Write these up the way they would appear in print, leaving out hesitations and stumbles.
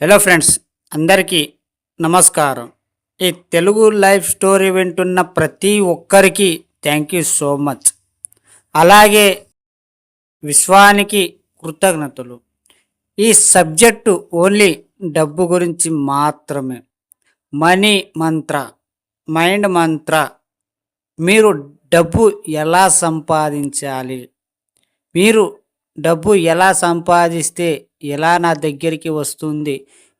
Hello friends, అందరికీ నమస్కారం. ఈ తెలుగు లైఫ్ స్టోరీ వింటున్న ప్రతి ఒక్కరికి థ్యాంక్ యూ సో మచ్. అలాగే విశ్వానికి కృతజ్ఞతలు. ఈ సబ్జెక్టు ఓన్లీ డబ్బు గురించి మాత్రమే. మనీ మంత్ర, మైండ్ మంత్ర. మీరు డబ్బు ఎలా సంపాదించాలి, మీరు డబ్బు ఎలా సంపాదిస్తే ఎలా నా దగ్గరికి వస్తుంది,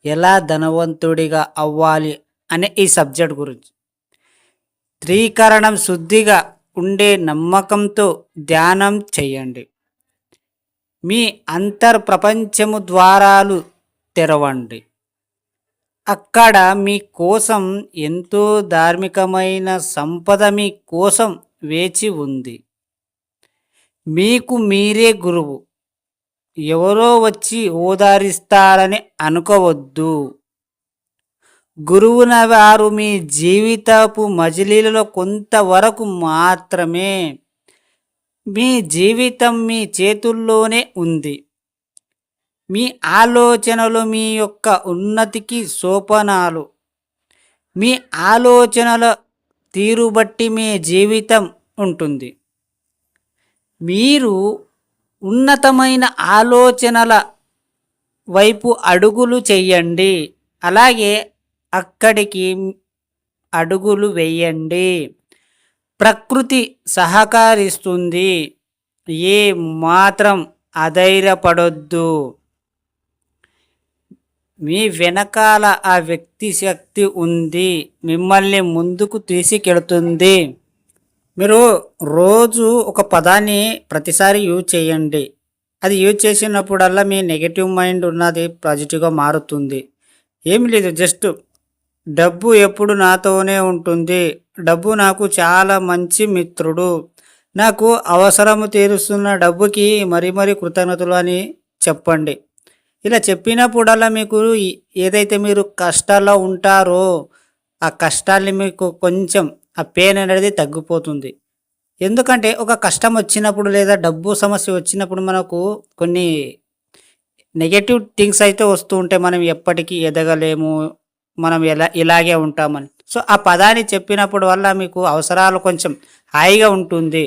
ఎలా ధనవంతుడిగా అవ్వాలి అనే ఈ సబ్జెక్ట్ గురించి త్రీకరణం శుద్ధిగా ఉండే నమ్మకంతో ధ్యానం చేయండి. మీ అంతర్ ప్రపంచము ద్వారాలు తెరవండి. అక్కడ మీ కోసం ఎంతో ధార్మికమైన సంపద మీ కోసం వేచి ఉంది. మీకు మీరే గురువు. ఎవరో వచ్చి ఓదారిస్తారని అనుకోవద్దు. గురువున వారు మీ జీవితపు మజిలీలలో కొంతవరకు మాత్రమే. మీ జీవితం మీ చేతుల్లోనే ఉంది. మీ ఆలోచనలు మీ యొక్క ఉన్నతికి సోపానాలు. మీ ఆలోచనల తీరు బట్టి మీ జీవితం ఉంటుంది. మీరు ఉన్నతమైన ఆలోచనల వైపు అడుగులు చెయ్యండి. అలాగే అక్కడికి అడుగులు వేయండి. ప్రకృతి సహకరిస్తుంది. ఏ మాత్రం అధైర్యపడొద్దు. మీ వెనకాల ఆ వ్యక్తి శక్తి ఉంది, మిమ్మల్ని ముందుకు తీసుకెళ్తుంది. మీరు రోజు ఒక పదాన్ని ప్రతిసారి యూజ్ చేయండి. అది యూజ్ చేసినప్పుడల్లా మీ నెగటివ్ మైండ్ ఉన్నది పాజిటివ్గా మారుతుంది. ఏమి లేదు, జస్ట్ డబ్బు ఎప్పుడు నాతోనే ఉంటుంది, డబ్బు నాకు చాలా మంచి మిత్రుడు, నాకు అవసరము తీరుస్తున్న డబ్బుకి మరీ కృతజ్ఞతలు అని చెప్పండి. ఇలా చెప్పినప్పుడల్లా మీకు ఏదైతే మీరు కష్టాల్లో ఉంటారో ఆ కష్టాన్ని మీకు కొంచెం ఆ పెయిన్ అనేది తగ్గిపోతుంది. ఎందుకంటే ఒక కష్టం వచ్చినప్పుడు లేదా డబ్బు సమస్య వచ్చినప్పుడు మనకు కొన్ని నెగటివ్ థింగ్స్ అయితే వస్తూ ఉంటాయి. మనం ఎప్పటికీ ఎదగలేము, మనం ఇలాగే ఉంటామని. సో ఆ పదాన్ని చెప్పినప్పుడు వల్ల మీకు అవసరాలు కొంచెం హాయిగా ఉంటుంది.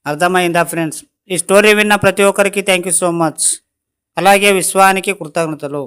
అర్థమైందా ఫ్రెండ్స్? ఈ స్టోరీ విన్న ప్రతి ఒక్కరికి థ్యాంక్ యూ సో మచ్. అలాగే విశ్వానికి కృతజ్ఞతలు.